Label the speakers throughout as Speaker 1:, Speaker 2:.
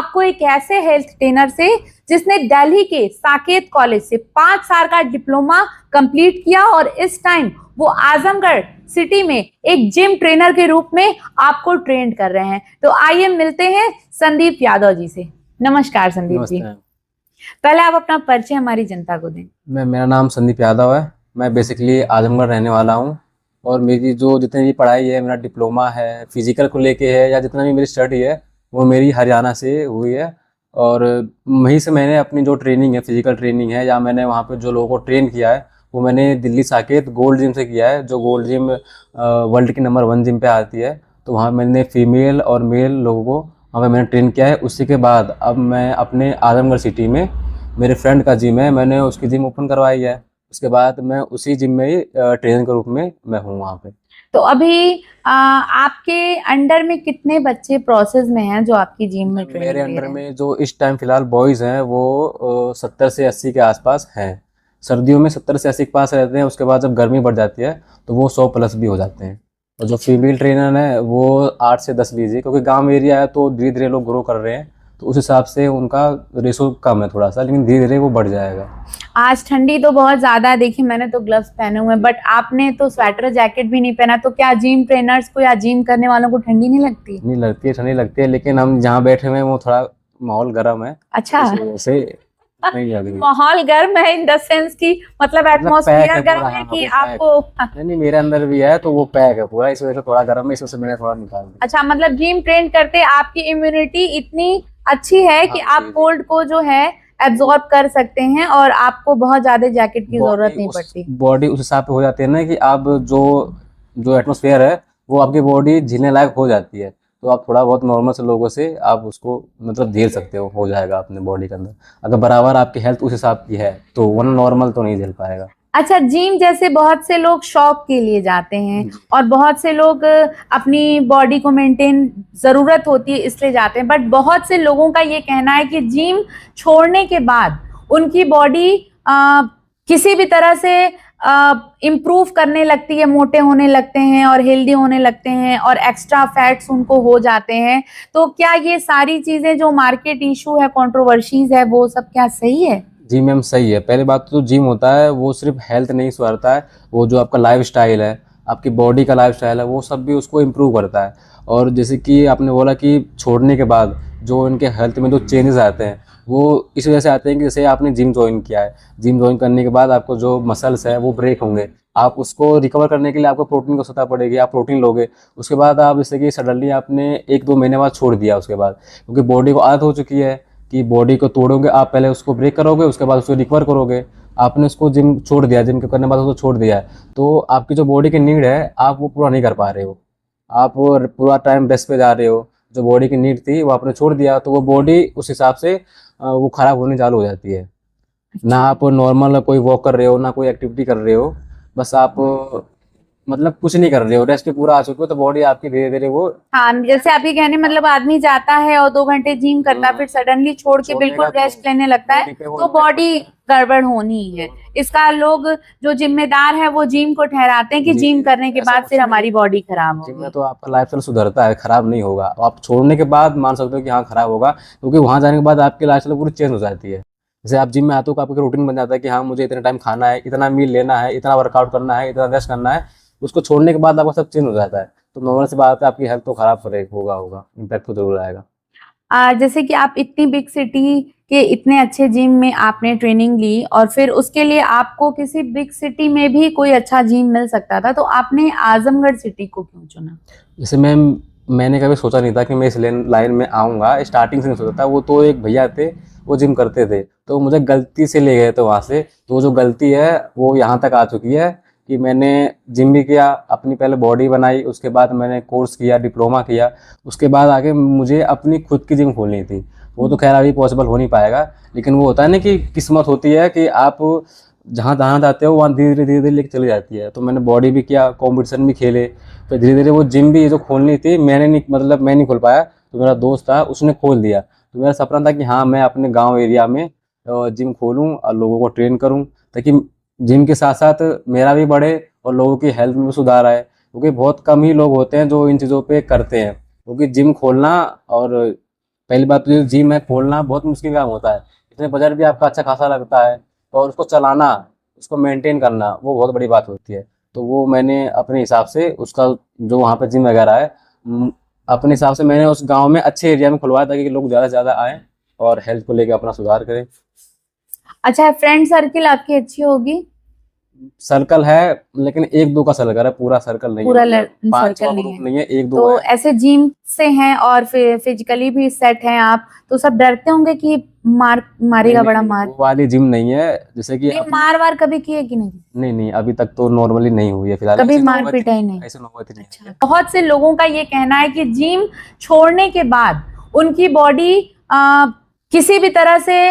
Speaker 1: आपको एक ऐसे हेल्थ ट्रेनर से जिसने दिल्ली के साकेत कॉलेज से 5 साल का डिप्लोमा कंप्लीट किया और इस टाइम वो आजमगढ़ सिटी में एक जिम ट्रेनर के रूप में आपको ट्रेन कर रहे हैं। तो आइए मिलते हैं संदीप यादव जी से। नमस्कार संदीप जी, पहले आप अपना परिचय हमारी जनता को दें।
Speaker 2: मेरा नाम संदीप यादव है। मैं बेसिकली आजमगढ़ रहने वाला हूँ और मेरी जो जितनी भी पढ़ाई है, मेरा डिप्लोमा है फिजिकल को लेके है या जितना भी मेरी स्टडी है वो मेरी हरियाणा से हुई है। और वहीं से मैंने अपनी जो ट्रेनिंग है, फिजिकल ट्रेनिंग है या मैंने वहाँ पे जो लोगों को ट्रेन किया है वो मैंने दिल्ली साकेत गोल्ड जिम से किया है, जो गोल्ड जिम वर्ल्ड की नंबर 1 जिम पे आती है। तो वहाँ मैंने फीमेल और मेल लोगों को वहाँ पे मैंने ट्रेन किया है। उसी के बाद अब मैं अपने आजमगढ़ सिटी में, मेरे फ्रेंड का जिम है, मैंने उसकी जिम ओपन करवाई है। उसके बाद मैं उसी जिम में ही ट्रेनर के रूप में मैं हूँ वहाँ पे।
Speaker 1: तो अभी आपके अंडर में कितने बच्चे प्रोसेस में हैं जो आपकी जिम में ट्रेनिंग ले
Speaker 2: मेरे
Speaker 1: रहे
Speaker 2: अंडर
Speaker 1: हैं?
Speaker 2: में जो इस टाइम फिलहाल बॉयज़ हैं वो 70 से 80 के आसपास हैं। सर्दियों में 70 से 80 के पास रहते हैं। उसके बाद जब गर्मी बढ़ जाती है तो वो 100 प्लस भी हो जाते हैं। और जो फीमेल ट्रेनर है वो 8 से 10 लीजिए, क्योंकि गांव एरिया है तो धीरे धीरे लोग ग्रो कर रहे हैं, तो उस हिसाब से उनका रेशो कम है थोड़ा सा, लेकिन धीरे धीरे वो बढ़ जाएगा।
Speaker 1: आज ठंडी तो बहुत ज्यादा है, देखिए मैंने तो ग्लव्स पहने हुए हैं, बट आपने तो स्वेटर जैकेट भी नहीं पहना। तो क्या जिम ट्रेनर्स को या जिम करने वालों को ठंडी नहीं लगती?
Speaker 2: नहीं लगती है, ठंडी लगती है, लेकिन हम जहाँ बैठे हुए हैं वो थोड़ा माहौल गर्म है,
Speaker 1: अच्छा,
Speaker 2: इस वजह से नहीं लग रही।
Speaker 1: माहौल गर्म है इन द सेंस की मतलब
Speaker 2: पैक
Speaker 1: एटमॉस्फेयर
Speaker 2: है
Speaker 1: गर्म
Speaker 2: पूरा,
Speaker 1: है
Speaker 2: हाँ
Speaker 1: कि
Speaker 2: वो पैक।
Speaker 1: आपको
Speaker 2: नहीं मेरे अंदर भी है तो वो पैक है पूरा, इस वजह से थोड़ा गर्म है, इस वजह से मैंने थोड़ा निकाल दिया।
Speaker 1: अच्छा, मतलब जिम ट्रेन करते आपकी इम्यूनिटी इतनी अच्छी है कि
Speaker 2: हाँ,
Speaker 1: आप
Speaker 2: जी,
Speaker 1: कोल्ड को जो है एब्जॉर्ब कर सकते हैं और आपको बहुत ज्यादा जैकेट की जरूरत नहीं पड़ती।
Speaker 2: बॉडी उस हिसाब पे हो जाती है ना कि आप जो जो एटमोसफेयर है वो आपकी बॉडी झेलने लायक हो जाती है। तो आप थोड़ा बहुत नॉर्मल से लोगों से आप उसको मतलब झेल सकते हो जाएगा अपने बॉडी के अंदर, अगर बराबर आपकी हेल्थ उस हिसाब की है तो वन नॉर्मल तो नहीं झेल पाएगा।
Speaker 1: अच्छा, जिम जैसे बहुत से लोग शौक के लिए जाते हैं और बहुत से लोग अपनी बॉडी को मेंटेन जरूरत होती है इसलिए जाते हैं, बट बहुत से लोगों का ये कहना है कि जिम छोड़ने के बाद उनकी बॉडी किसी भी तरह से इम्प्रूव करने लगती है, मोटे होने लगते हैं और हेल्दी होने लगते हैं और एक्स्ट्रा फैट्स उनको हो जाते हैं। तो क्या ये सारी चीजें जो मार्केट इशू है, कंट्रोवर्सीज है, वो सब क्या सही है?
Speaker 2: जी मैम सही है। पहली बात तो जिम होता है वो सिर्फ हेल्थ नहीं सुधारता है, वो जो आपका लाइफ स्टाइल है, आपकी बॉडी का लाइफ स्टाइल है, वो सब भी उसको इम्प्रूव करता है। और जैसे कि आपने बोला कि छोड़ने के बाद जो इनके हेल्थ में जो चेंजेस आते हैं वो इस वजह से आते हैं कि जैसे आपने जिम ज्वाइन किया है, जिम ज्वाइन करने के बाद आपको जो मसल्स है वो ब्रेक होंगे, आप उसको रिकवर करने के लिए आपको प्रोटीन की आवश्यकता पड़ेगी, आप प्रोटीन लोगे। उसके बाद आप जैसे कि सडनली आपने 1-2 महीने बाद छोड़ दिया, उसके बाद क्योंकि बॉडी को आदत हो चुकी है कि बॉडी को तोड़ोगे, आप पहले उसको ब्रेक करोगे, उसके बाद उसको रिकवर करोगे। आपने उसको जिम छोड़ दिया, जिम करने के बाद उसको छोड़ दिया है, तो आपकी जो बॉडी की नीड है आप वो पूरा नहीं कर पा रहे हो, आप पूरा टाइम रेस्ट पे जा रहे हो। जो बॉडी की नीड थी वो आपने छोड़ दिया, तो वो बॉडी उस हिसाब से वो खराब होने चालू हो जाती है। ना आप नॉर्मल कोई वॉक कर रहे हो, ना कोई एक्टिविटी कर रहे हो, बस आप मतलब कुछ नहीं कर रहे हो, रेस्ट पे पूरा आ चुके हो, तो बॉडी आपकी धीरे धीरे वो
Speaker 1: हाँ, जैसे आपके कहने मतलब आदमी जाता है और 2 घंटे जिम करता है, फिर सडनली छोड़ के बिल्कुल रेस्ट लेने लगता है, तो बॉडी गड़बड़ होनी ही है। इसका लोग जो जिम्मेदार है वो जिम को ठहराते हैं कि जिम करने के बाद फिर हमारी बॉडी खराब
Speaker 2: जिम
Speaker 1: होगी।
Speaker 2: में तो आपका लाइफस्टाइल सुधरता है, खराब नहीं होगा। आप छोड़ने के बाद मान सकते हो कि हाँ खराब होगा, क्योंकि वहां जाने के बाद आपकी लाइफस्टाइल पूरी चेंज हो जाती है। जैसे आप जिम में आते हो तो आपका रूटीन बन जाता है कि हाँ मुझे इतना टाइम खाना है, इतना मील लेना है, इतना वर्कआउट करना है, इतना रेस्ट करना है। उसको छोड़ने के बाद आपका सब चेंज हो जाता है, तो नॉर्मल सी बात है आपकी हेल्थ तो खराब होगा, इम्पैक्ट तो जरूर आएगा।
Speaker 1: जैसे कि आप इतनी बिग सिटी के इतने अच्छे जिम में आपने ट्रेनिंग ली और फिर उसके लिए आपको किसी बिग सिटी में भी कोई अच्छा जिम मिल सकता था, तो आपने आजमगढ़ सिटी को क्यों चुना?
Speaker 2: जैसे मैंने कभी सोचा नहीं था कि मैं इस लाइन में आऊँगा, स्टार्टिंग से नहीं सोचा था। वो तो एक भैया थे, वो जिम करते थे, तो मुझे गलती से ले गए थे वहाँ से। तो जो गलती है वो यहाँ तक आ चुकी है कि मैंने जिम भी किया, अपनी पहले बॉडी बनाई, उसके बाद मैंने कोर्स किया, डिप्लोमा किया, उसके बाद आगे मुझे अपनी खुद की जिम खोलनी थी। वो तो खैर अभी पॉसिबल हो नहीं पाएगा, लेकिन वो होता है ना कि किस्मत होती है कि आप जहाँ जहाँ जाते हो वहाँ धीरे धीरे लेके चली जाती है। तो मैंने बॉडी भी किया, कंपटीशन भी खेले, तो धीरे धीरे वो जिम भी जो खोलनी थी मैं नहीं खोल पाया, तो मेरा दोस्त था उसने खोल दिया। तो मेरा सपना था कि हाँ मैं अपने गांव एरिया में जिम खोलूँ और लोगों को ट्रेन करूँ, ताकि जिम के साथ साथ मेरा भी बढ़े और लोगों की हेल्थ में भी सुधार आए, क्योंकि बहुत कम ही लोग होते हैं जो इन चीज़ों पे करते हैं। क्योंकि जिम खोलना और पहली बात तो जिम में खोलना बहुत मुश्किल काम होता है। इसमें बजट भी आपका अच्छा खासा लगता है और उसको चलाना, उसको मेंटेन करना वो बहुत बड़ी बात होती है। तो वो मैंने अपने हिसाब से उसका जो वहाँ पे जिम वगैरह है, अपने हिसाब से मैंने उस गांव में अच्छे एरिया में खुलवाया ताकि लोग ज़्यादा से ज़्यादा आएँ और हेल्थ को लेकर अपना सुधार करें।
Speaker 1: अच्छा, फ्रेंड सर्किल आपकी अच्छी होगी?
Speaker 2: सर्कल है लेकिन एक दो का सर्कल है, पूरा सर्कल नहीं है,
Speaker 1: पूरा
Speaker 2: मतलब पांच
Speaker 1: सर्कल
Speaker 2: का
Speaker 1: नहीं
Speaker 2: ग्रुप
Speaker 1: है।
Speaker 2: नहीं है, एक दो
Speaker 1: तो
Speaker 2: है।
Speaker 1: ऐसे जिम से हैं और फिजिकली भी सेट हैं आप, तो सब डरते होंगे कि
Speaker 2: नहीं
Speaker 1: मारेगा
Speaker 2: नहीं
Speaker 1: बड़ा
Speaker 2: नहीं,
Speaker 1: मार।
Speaker 2: वो वाली जिम नहीं है। जैसे कि
Speaker 1: नहीं, मार वार कभी किए कि नहीं?
Speaker 2: नहीं नहीं, अभी तक तो नॉर्मली नहीं हुई है फिलहाल,
Speaker 1: कभी
Speaker 2: ऐसी
Speaker 1: मार
Speaker 2: नौबत ही
Speaker 1: पिटाई नहीं?
Speaker 2: ऐसी नौबत ही नहीं आई
Speaker 1: अच्छा,
Speaker 2: है।
Speaker 1: बहुत से लोगों का ये कहना है कि जिम छोड़ने के बाद उनकी बॉडी किसी भी तरह से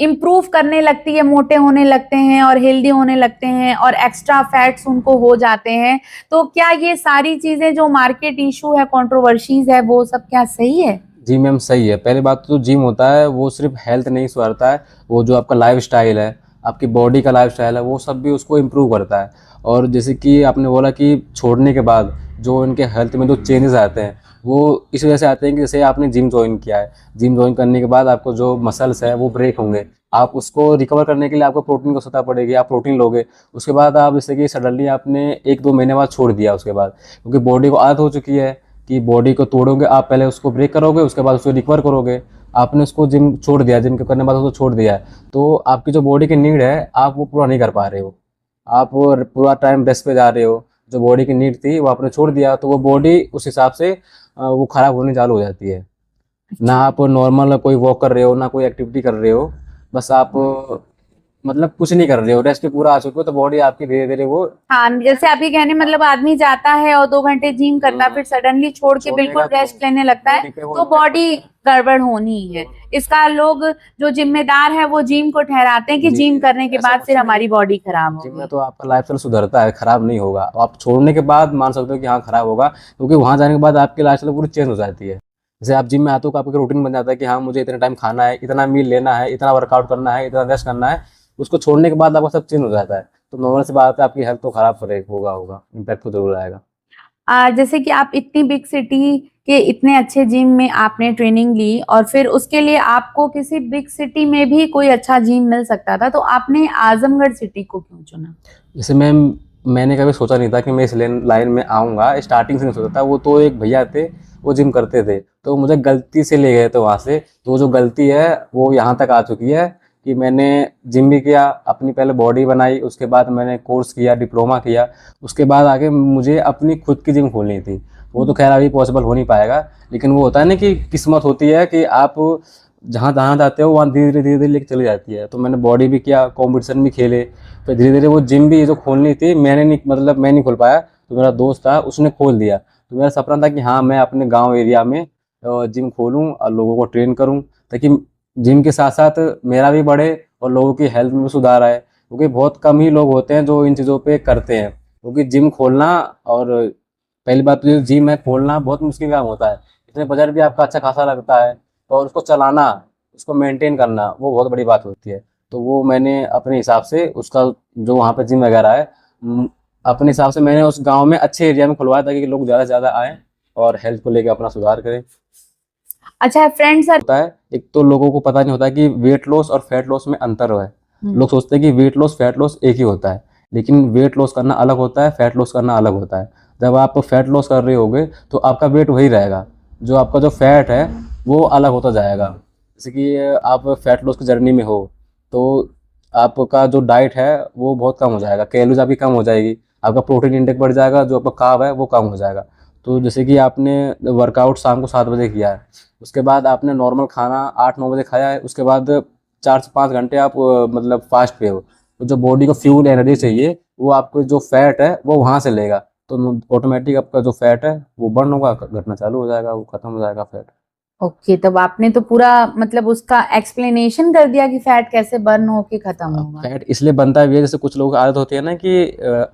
Speaker 1: इम्प्रूव करने लगती है, मोटे होने लगते हैं और हेल्दी होने लगते हैं और एक्स्ट्रा फैट्स उनको हो जाते हैं। तो क्या ये सारी चीजें जो मार्केट इशू है, कंट्रोवर्सीज है, वो सब क्या सही है?
Speaker 2: जी मैम, सही है। पहली बात तो जिम होता है वो सिर्फ हेल्थ नहीं सुधारता है, वो जो आपका लाइफ स्टाइल है, आपकी बॉडी का लाइफ स्टाइल है, वो सब भी उसको इम्प्रूव करता है। और जैसे कि आपने बोला कि छोड़ने के बाद जो इनके हेल्थ में जो चेंजेस आते हैं वो इस वजह से आते हैं कि जैसे आपने जिम ज्वाइन किया है, जिम ज्वाइन करने के बाद आपको जो मसल्स है वो ब्रेक होंगे, आप उसको रिकवर करने के लिए आपको प्रोटीन की आवश्यकता पड़ेगी, आप प्रोटीन लोगे। उसके बाद आप जैसे कि सडनली आपने एक दो महीने बाद छोड़ दिया, उसके बाद क्योंकि बॉडी को आदत हो चुकी है कि बॉडी को तोड़ोगे, आप पहले उसको ब्रेक करोगे, उसके बाद उसको रिकवर करोगे। आपने उसको जिम छोड़ दिया, जिम के करने के बाद उसको छोड़ दिया है, तो आपकी जो बॉडी की नीड है आप वो पूरा नहीं कर पा रहे हो, आप वो पूरा टाइम रेस्ट पे जा रहे हो। जो बॉडी की नीड थी वो आपने छोड़ दिया, तो वो बॉडी उस हिसाब से वो खराब होने चालू हो जाती है। ना आप नॉर्मल कोई वॉक कर रहे हो, ना कोई एक्टिविटी कर रहे हो, बस आप मतलब कुछ नहीं कर रहे हो, रेस्ट पे पूरा आ चुके हो, तो बॉडी आपकी धीरे धीरे वो
Speaker 1: हाँ, जैसे आपके कहने मतलब आदमी जाता है और 2 घंटे जिम करता है, फिर सडनली छोड़ के बिल्कुल
Speaker 2: छोड़ेगा तो
Speaker 1: रेस्ट लेने लगता है,
Speaker 2: बॉडी पे वो
Speaker 1: तो बॉडी गड़बड़ होनी ही है। इसका लोग जो जिम्मेदार है वो जिम को ठहराते हैं कि
Speaker 2: जी
Speaker 1: जिम
Speaker 2: जी,
Speaker 1: करने के
Speaker 2: ऐसा
Speaker 1: बाद
Speaker 2: कुछ
Speaker 1: फिर
Speaker 2: नहीं
Speaker 1: हमारी
Speaker 2: है।
Speaker 1: बॉडी खराब
Speaker 2: जिम में
Speaker 1: होगी।
Speaker 2: तो आपका लाइफस्टाइल सुधरता है, खराब नहीं होगा। आप छोड़ने के बाद मान सकते हो कि हाँ खराब होगा, क्योंकि वहां जाने के बाद आपकी लाइफस्टाइल पूरी चेंज हो जाती है। जैसे आप जिम में आते हो तो आपका रूटीन बन जाता है कि हाँ मुझे इतना टाइम खाना है, इतना मील लेना है, इतना वर्कआउट करना है, इतना रेस्ट करना है। उसको छोड़ने के बाद आपका सब चेंज हो जाता है, तो नॉर्मल सी बात है, आपकी हेल्थ तो खराब करे होगा, इम्पैक्ट तो जरूर आएगा।
Speaker 1: जैसे कि आप इतनी बिग सिटी के इतने अच्छे जिम में आपने ट्रेनिंग ली और फिर उसके लिए आपको किसी बिग सिटी में भी कोई अच्छा जिम मिल सकता था, तो आपने आजमगढ़ सिटी को क्यों चुना?
Speaker 2: जैसे मैंने कभी सोचा नहीं था कि मैं इस लाइन में आऊँगा, स्टार्टिंग से नहीं सोचा था। वो तो एक भैया थे, वो जिम करते थे, तो मुझे गलती से ले गए थे वहाँ से। तो वो जो गलती है वो यहाँ तक आ चुकी है कि मैंने जिम भी किया, अपनी पहले बॉडी बनाई, उसके बाद मैंने कोर्स किया, डिप्लोमा किया, उसके बाद आगे मुझे अपनी खुद की जिम खोलनी थी। वो तो खैर अभी पॉसिबल हो नहीं पाएगा, लेकिन वो होता है ना कि किस्मत होती है कि आप जहाँ जहाँ जाते हो वहाँ धीरे धीरे लेके चली जाती है। तो मैंने बॉडी भी किया, कॉम्पिटिशन भी खेले, फिर धीरे धीरे वो जिम भी जो खोलनी थी मैंने नहीं, मतलब मैं नहीं खोल पाया, तो मेरा दोस्त था उसने खोल दिया। तो मेरा सपना था कि हाँ मैं अपने गांव एरिया में जिम खोलूं और लोगों को ट्रेन करूं, ताकि जिम के साथ साथ मेरा भी बढ़े और लोगों की हेल्थ में भी सुधार आए, क्योंकि बहुत कम ही लोग होते हैं जो इन चीज़ों पे करते हैं। क्योंकि जिम खोलना और पहली बात तो जिम है खोलना बहुत मुश्किल काम होता है। इसमें बजट भी आपका अच्छा खासा लगता है और उसको चलाना, उसको मेंटेन करना वो बहुत बड़ी बात होती है। तो वो मैंने अपने हिसाब से उसका जो वहाँ पे जिम वगैरह है, अपने हिसाब से मैंने उस गांव में अच्छे एरिया में खुलवाया ताकि लोग ज़्यादा से ज़्यादा आएँ और हेल्थ को लेकर अपना सुधार करें।
Speaker 1: अच्छा, फ्रेंड सर
Speaker 2: होता है, एक तो लोगों को पता नहीं होता कि वेट लॉस और फैट लॉस में अंतर है। लोग सोचते हैं कि वेट लॉस फैट लॉस एक ही होता है, लेकिन वेट लॉस करना अलग होता है, फैट लॉस करना अलग होता है। जब आप फैट लॉस कर रहे होगे तो आपका वेट वही रहेगा, जो आपका जो फैट है वो अलग होता जाएगा। जैसे कि आप फैट लॉस की जर्नी में हो तो आपका जो डाइट है वो बहुत कम हो जाएगा, कैलोरीज आपकी कम हो जाएगी, आपका प्रोटीन इंटेक बढ़ जाएगा, जो आपका कार्ब है वो कम हो जाएगा। तो जैसे कि आपने वर्कआउट शाम को 7 बजे किया है, उसके बाद आपने नॉर्मल खाना 8-9 बजे खाया है, उसके बाद 4 से 5 घंटे आप मतलब फास्ट पे हो, तो जो बॉडी को फ्यूल एनर्जी चाहिए वो आपको जो फैट है वो वहाँ से लेगा, तो ऑटोमेटिक आपका जो फैट है वो बर्न होगा, घटना चालू हो जाएगा, वो खत्म हो जाएगा फैट।
Speaker 1: ओके, तब आपने तो पूरा मतलब उसका एक्सप्लेनेशन कर दिया कि फैट कैसे बर्न होके खत्म होगा।
Speaker 2: फैट इसलिए बनता भी है, जैसे कुछ लोगों की आदत होती है ना कि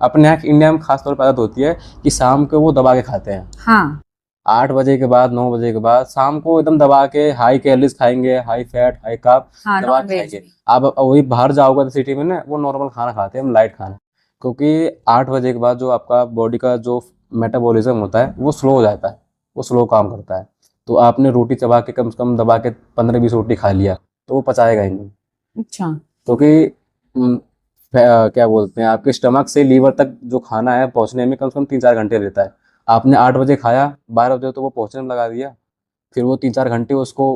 Speaker 2: अपने यहाँ इंडिया में खास तौर पर आदत होती है कि शाम को वो दबा के खाते हैं।
Speaker 1: हाँ
Speaker 2: 8 बजे के बाद 9 बजे के बाद शाम को एकदम दबा के हाई कैलोरीज खाएंगे, हाई फैट हाई कार्ब
Speaker 1: हाँ,
Speaker 2: दबा
Speaker 1: नॉन
Speaker 2: के
Speaker 1: वेज।
Speaker 2: खाएंगे। आप वही बाहर जाओगे तो सिटी में ना वो नॉर्मल खाना खाते हैं, हम लाइट खाना, क्योंकि 8 बजे के बाद जो आपका बॉडी का जो मेटाबॉलिज्म होता है वो स्लो हो जाता है, वो स्लो काम करता है। तो आपने रोटी चबा के कम से कम दबा के 15-20 रोटी खा लिया तो वो पचाएगा ही नहीं,
Speaker 1: अच्छा।
Speaker 2: क्योंकि क्या बोलते हैं, आपके स्टमक से लीवर तक जो खाना है पहुंचने में कम से कम 3-4 घंटे लेता है। आपने 8 बजे खाया, 12 बजे तो वो पहुंचने में लगा दिया, फिर वो 3-4 घंटे उसको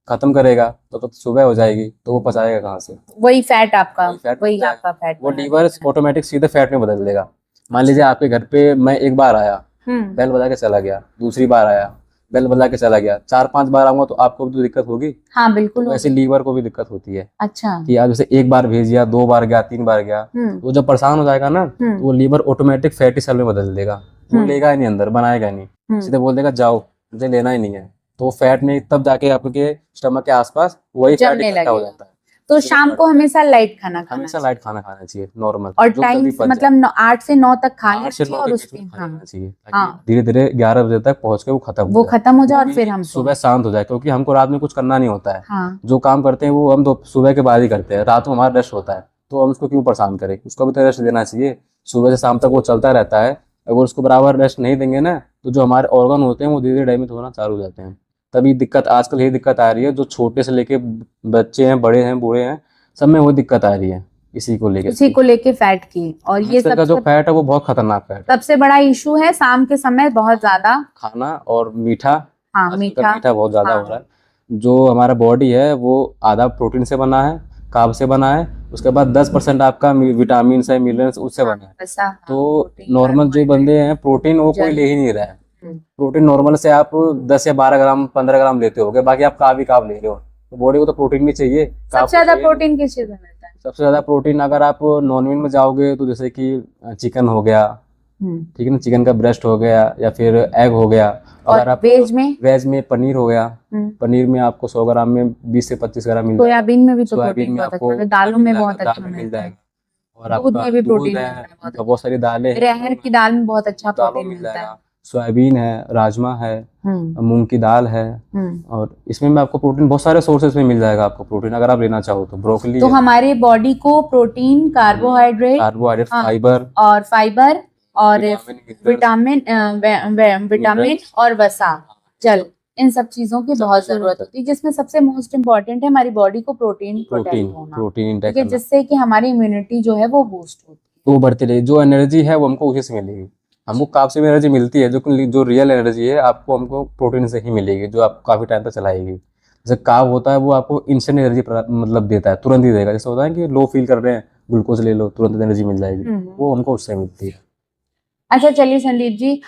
Speaker 2: खत्म करेगा तो सुबह हो जाएगी, तो वो पचाएगा कहाँ से?
Speaker 1: वही फैट आपका,
Speaker 2: वही फैट
Speaker 1: वही
Speaker 2: पचाएगा,
Speaker 1: आपका फैट
Speaker 2: वो
Speaker 1: बना
Speaker 2: लीवर
Speaker 1: देता है।
Speaker 2: ऑटोमेटिक सीधे फैट में बदल देगा। मान लीजिए आपके घर पे मैं एक बार आया,
Speaker 1: हम्म।
Speaker 2: बेल बजा के चला गया, दूसरी बार आया, बेल बजा के चला गया, 4-5 बार आऊंगा तो आपको भी तो दिक्कत होगी।
Speaker 1: हाँ बिल्कुल
Speaker 2: तो वैसे
Speaker 1: होगी।
Speaker 2: लीवर को भी दिक्कत होती है
Speaker 1: अच्छा।
Speaker 2: कि आप जैसे एक बार भेज दिया, 2 बार गया, 3 बार गया, वो जब परेशान हो जाएगा ना तो वो लीवर ऑटोमेटिक फैटी सेल में बदल देगा, वो लेगा ही नहीं अंदर, बनाएगा ही नहीं, सीधे बोल देगा जाओ मुझे लेना ही नहीं है। तो फैट में तब जाके आपके स्टमक के आसपास वही फैट
Speaker 1: जमने
Speaker 2: इकट्ठा हो
Speaker 1: लगेगा।
Speaker 2: जाता है।
Speaker 1: तो शाम को हमेशा लाइट खाना खाना
Speaker 2: हमेशा
Speaker 1: चाहिए।
Speaker 2: लाइट खाना खाना चाहिए, नॉर्मल,
Speaker 1: और
Speaker 2: जो
Speaker 1: टाइम
Speaker 2: जल्दी पच जाए।
Speaker 1: मतलब 8 से 9 तक खा
Speaker 2: 8
Speaker 1: लेना
Speaker 2: से 9
Speaker 1: चाहिए
Speaker 2: के
Speaker 1: और
Speaker 2: बीच
Speaker 1: उसके
Speaker 2: में खा
Speaker 1: हाँ
Speaker 2: लेना चाहिए, ताकि
Speaker 1: हाँ
Speaker 2: धीरे धीरे 11 बजे तक पहुंच के वो खत्म
Speaker 1: वो
Speaker 2: हो जाए,
Speaker 1: खत्म हो जाए और
Speaker 2: वो
Speaker 1: फिर
Speaker 2: भी
Speaker 1: हम
Speaker 2: सुबह
Speaker 1: सोएं।
Speaker 2: शांत हो जाए, क्योंकि हमको रात में कुछ करना नहीं होता है।
Speaker 1: हाँ
Speaker 2: जो काम करते हैं वो हम तो सुबह के बाद ही करते हैं, रात में हमारा रेस्ट होता है, तो हम उसको क्यों परेशान करें, उसको भी तो रेस्ट देना चाहिए। सुबह से शाम तक वो चलता रहता है, अगर उसको बराबर रेस्ट नहीं देंगे ना तो जो हमारे ऑर्गन होते हैं वो धीरे धीरे डैमेज होना चालू हो जाते हैं। तभी दिक्कत आजकल यही दिक्कत आ रही है, जो छोटे से लेके बच्चे हैं, बड़े हैं, बूढ़े हैं, सब में वही दिक्कत आ रही है इसी को लेके।
Speaker 1: उसी को लेके फैट की। और ये
Speaker 2: आजकल का जो
Speaker 1: सबसे
Speaker 2: फैट है वो बहुत खतरनाक फैट है।
Speaker 1: सबसे बड़ा इशू है शाम के समय बहुत ज्यादा
Speaker 2: खाना और मीठा,
Speaker 1: हाँ
Speaker 2: आजकल का
Speaker 1: मीठा।
Speaker 2: मीठा बहुत ज्यादा हो
Speaker 1: हाँ
Speaker 2: रहा है। जो हमारा बॉडी है वो आधा प्रोटीन से बना है, कार्ब से बना है, उसके बाद 10% आपका विटामिन है, मिनरल्स उससे बना है।
Speaker 1: वसा हाँ
Speaker 2: तो
Speaker 1: प्रोटीन
Speaker 2: नॉर्मल जो
Speaker 1: कार्बोहाइड्रेट
Speaker 2: बंदे हैं प्रोटीन वो कोई
Speaker 1: जल।
Speaker 2: ले ही नहीं रहा है। प्रोटीन नॉर्मल से आप 10 या 12 ग्राम 15 ग्राम लेते होगे, बाकी आप काब ही काब ले रहे हो, तो बॉडी को तो प्रोटीन भी चाहिए, कार्ब
Speaker 1: सबसे
Speaker 2: तो
Speaker 1: ज्यादा
Speaker 2: चाहिए।
Speaker 1: प्रोटीन किस चीज में मिलता है?
Speaker 2: सबसे ज्यादा प्रोटीन अगर आप नॉनवेज में जाओगे तो जैसे कि चिकन हो गया, ठीक है ना, चिकन का ब्रेस्ट हो गया या फिर एग हो गया।
Speaker 1: और
Speaker 2: अगर आप
Speaker 1: वेज में
Speaker 2: पनीर हो गया, पनीर में आपको 100 ग्राम में 20 से 25 ग्राम मिल जाएगा।
Speaker 1: सोयाबीन में भी तो
Speaker 2: सोयाबीन
Speaker 1: प्रोटीन
Speaker 2: में
Speaker 1: बहुत
Speaker 2: आपको
Speaker 1: अच्छा है, दालों में बहुत
Speaker 2: दाल
Speaker 1: अच्छा
Speaker 2: में मिल
Speaker 1: मिलता है,
Speaker 2: जाएगा, और
Speaker 1: दूध
Speaker 2: आपका
Speaker 1: में भी
Speaker 2: दूध
Speaker 1: प्रोटीन
Speaker 2: है,
Speaker 1: मिलता है बहुत अच्छा।
Speaker 2: बहुत सारी दालें हैं,
Speaker 1: अरहर की दाल में बहुत अच्छा
Speaker 2: दालों
Speaker 1: प्रोटीन
Speaker 2: मिल
Speaker 1: मिलता है।
Speaker 2: जाएगा, सोयाबीन है, राजमा है,
Speaker 1: हम्म
Speaker 2: मूंग की दाल है, और इसमें भी आपको प्रोटीन बहुत सारे सोर्सेज में मिल जाएगा आपको प्रोटीन, अगर आप लेना चाहो तो ब्रोकली
Speaker 1: तो
Speaker 2: है,
Speaker 1: हमारे बॉडी को प्रोटीन, कार्बोहाइड्रेट हाँ,
Speaker 2: फाइबर
Speaker 1: और फाइबर और
Speaker 2: विटामिन
Speaker 1: विटामिन और वसा, जल, इन सब चीजों की बहुत जरूरत होती है, जिसमें सबसे मोस्ट इम्पोर्टेंट है हमारी बॉडी को प्रोटीन
Speaker 2: प्रोटीन
Speaker 1: होना,
Speaker 2: प्रोटीन इंटेक
Speaker 1: ठीक है,
Speaker 2: करना,
Speaker 1: जिससे कि हमारी इम्यूनिटी जो है वो बूस्ट होती है।
Speaker 2: वो बढ़ती रहेगी। जो एनर्जी है वो हमको उसी से मिलेगी, हमको कार्ब से भी एनर्जी मिलती है, जो रियल एनर्जी है आपको हमको प्रोटीन से ही मिलेगी, जो आपको काफी टाइम तक चलाएगी। जैसे कार्ब होता है वो आपको इंस्टेंट एनर्जी मतलब देता है, तुरंत ही देगा। जैसे होता है कि लो फील कर रहे हैं, ग्लूकोज ले लो तुरंत एनर्जी मिल जाएगी, वो हमको उससे मिलती है।
Speaker 1: अच्छा चलिए संदीप जी,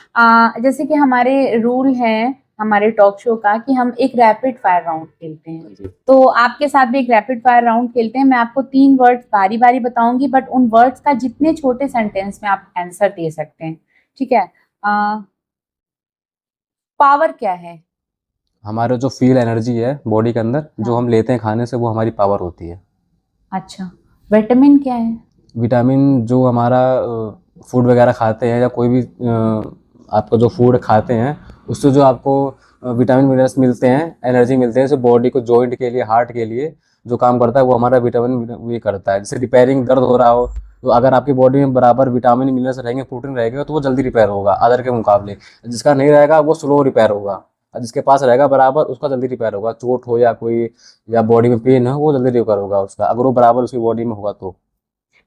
Speaker 1: जैसे कि हमारे रूल है हमारे टॉक शो का कि हम एक रैपिड फायर राउंड खेलते हैं, तो आपके साथ भी एक रैपिड फायर राउंड खेलते हैं। मैं आपको 3 वर्ड्स बारी बारी बताऊंगी, बट उन वर्ड्स का जितने छोटे सेंटेंस में आप आंसर दे सकते हैं, ठीक है। पावर क्या है?
Speaker 2: हमारा जो फील एनर्जी है बॉडी के अंदर जो
Speaker 1: हाँ।
Speaker 2: हम लेते हैं खाने से, वो हमारी पावर होती है।
Speaker 1: अच्छा, विटामिन क्या है?
Speaker 2: विटामिन जो हमारा फूड वगैरह खाते हैं या कोई भी आपका जो फूड खाते हैं उससे जो आपको विटामिन मिनरल्स मिलते हैं, एनर्जी मिलते हैं, जैसे बॉडी को जॉइंट के लिए, हार्ट के लिए जो काम करता है वो हमारा विटामिन ये करता है। जैसे रिपेयरिंग, दर्द हो रहा हो तो अगर आपकी बॉडी में बराबर विटामिन मिनरल्स रहेंगे, प्रोटीन रहेगा, तो वो जल्दी रिपेयर होगा अदर के मुकाबले। जिसका नहीं रहेगा वो स्लो रिपेयर होगा, और जिसके पास रहेगा बराबर उसका जल्दी रिपेयर होगा। चोट हो या कोई या बॉडी में पेन हो, वो जल्दी रिपेयर होगा उसका, अगर वो बराबर उसकी बॉडी में होगा तो।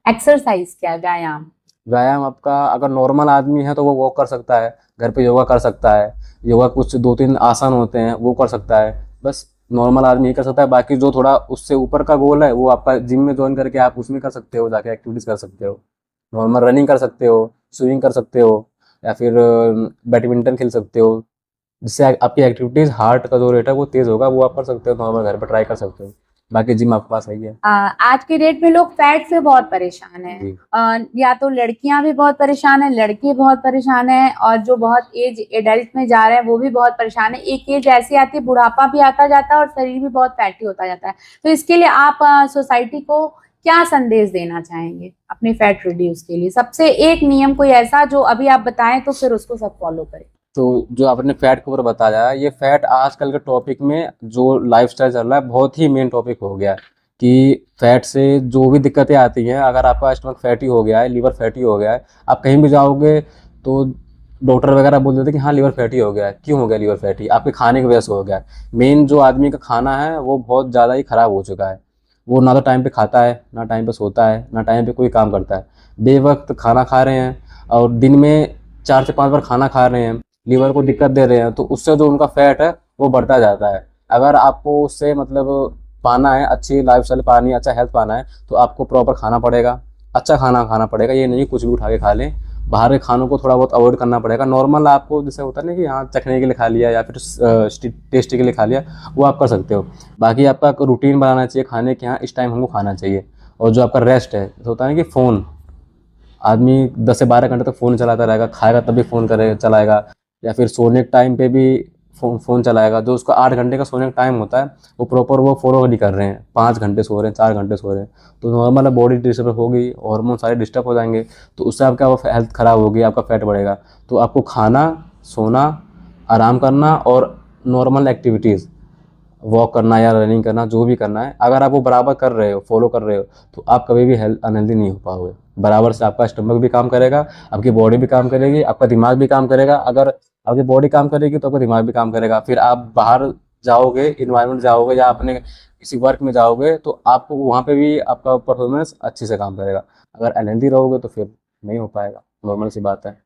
Speaker 1: एक्सरसाइज क्या है? व्यायाम।
Speaker 2: व्यायाम आपका अगर नॉर्मल आदमी है तो वो वॉक कर सकता है, घर पे योगा कर सकता है, योगा कुछ 2-3 आसन होते हैं वो कर सकता है, बस नॉर्मल आदमी ही कर सकता है। बाकी जो थोड़ा उससे ऊपर का गोल है वो आपका जिम में ज्वाइन करके आप उसमें कर सकते हो, जाके एक्टिविटीज कर सकते हो, नॉर्मल रनिंग कर सकते हो, स्विमिंग कर सकते हो, या फिर बैडमिंटन खेल सकते हो, जिससे आपकी एक्टिविटीज, हार्ट का जो रेट है वो तेज होगा, वो आप कर सकते हो, नॉर्मल घर पे ट्राई कर सकते हो। बाकी जिम आपके पास है।
Speaker 1: आज के डेट में लोग फैट से बहुत परेशान हैं, या तो लड़कियां भी बहुत परेशान है, लड़के बहुत परेशान है, और जो बहुत एज एडल्ट में जा रहे हैं वो भी बहुत परेशान है। एक एज ऐसी आती है, बुढ़ापा भी आता जाता है और शरीर भी बहुत फैटी होता जाता है। तो इसके लिए आप सोसाइटी को क्या संदेश देना चाहेंगे अपने फैट रिड्यूस के लिए? सबसे एक नियम कोई ऐसा जो अभी आप बताएं तो फिर उसको सब फॉलो करें।
Speaker 2: तो जो आपने फैट के ऊपर बताया, ये फैट आजकल के टॉपिक में जो लाइफस्टाइल चल रहा है बहुत ही मेन टॉपिक हो गया कि फैट से जो भी दिक्कतें आती हैं, अगर आपका स्टमक फैटी हो गया है, लीवर फैटी हो गया है, आप कहीं भी जाओगे तो डॉक्टर वगैरह बोल देते हैं कि हाँ लीवर फैटी हो गया है। क्यों हो गया लीवर फैटी? आपके खाने की वजह से हो गया है। मेन जो आदमी का खाना है वो बहुत ज़्यादा ही ख़राब हो चुका है। वो ना तो टाइम पे खाता है, ना टाइम पे सोता है, ना टाइम पे कोई काम करता है। बेवक्त खाना खा रहे हैं और दिन में 4 से 5 बार खाना खा रहे हैं, लीवर को दिक्कत दे रहे हैं, तो उससे जो उनका फैट है वो बढ़ता जाता है। अगर आपको उससे मतलब पाना है, अच्छी लाइफस्टाइल पानी है, अच्छा हेल्थ पाना है, तो आपको प्रॉपर खाना पड़ेगा, अच्छा खाना खाना पड़ेगा। ये नहीं कुछ भी उठा के खा लें। बाहर के खानों को थोड़ा बहुत अवॉइड करना पड़ेगा। नॉर्मल आपको जैसे होता है ना कि हाँ चखने के लिए खा लिया या फिर टेस्ट के लिए खा लिया, वो आप कर सकते हो। बाकी आपका रूटीन बनाना चाहिए खाने के, यहाँ इस टाइम हमको खाना चाहिए। और जो आपका रेस्ट है, जैसे होता है ना कि फ़ोन, आदमी 10 से 12 घंटे तक फ़ोन चलाता रहेगा, खाएगा तब भी फ़ोन करे चलाएगा, या फिर सोने के टाइम पे भी फ़ोन चलाएगा। जो उसका 8 घंटे का सोने का टाइम होता है वो प्रॉपर वो फॉलो नहीं कर रहे हैं, 5 घंटे सो रहे हैं, 4 घंटे सो रहे हैं, तो नॉर्मल बॉडी डिस्टर्ब होगी, हार्मोन सारे डिस्टर्ब हो जाएंगे, तो उससे आपका वो हेल्थ ख़राब होगी, आपका फैट बढ़ेगा। तो आपको खाना, सोना, आराम करना और नॉर्मल एक्टिविटीज़, वॉक करना या रनिंग करना, जो भी करना है, अगर आप वो बराबर कर रहे हो, फॉलो कर रहे हो, तो आप कभी भी अनहेल्दी नहीं हो पाओगे। बराबर से आपका स्टमक भी काम करेगा, आपकी बॉडी भी काम करेगी, आपका दिमाग भी काम करेगा। अगर आपकी बॉडी काम करेगी तो आपका दिमाग भी काम करेगा। फिर आप बाहर जाओगे, इन्वायरमेंट जाओगे या अपने किसी वर्क में जाओगे, तो आपको वहाँ पे भी आपका परफॉर्मेंस अच्छे से काम करेगा। अगर अनहेल्दी रहोगे तो फिर नहीं हो पाएगा, नॉर्मल सी बात है।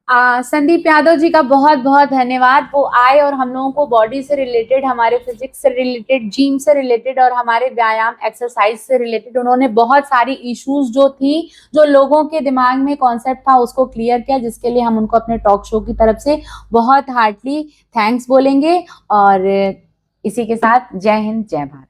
Speaker 1: संदीप यादव जी का बहुत बहुत धन्यवाद। वो आए और हम लोगों को बॉडी से रिलेटेड, हमारे फिजिक्स से रिलेटेड, जिम से रिलेटेड और हमारे व्यायाम एक्सरसाइज से रिलेटेड उन्होंने बहुत सारी इश्यूज जो थी, जो लोगों के दिमाग में कॉन्सेप्ट था, उसको क्लियर किया, जिसके लिए हम उनको अपने टॉक शो की तरफ से बहुत हार्टली थैंक्स बोलेंगे। और इसी के साथ जय हिंद, जय भारत।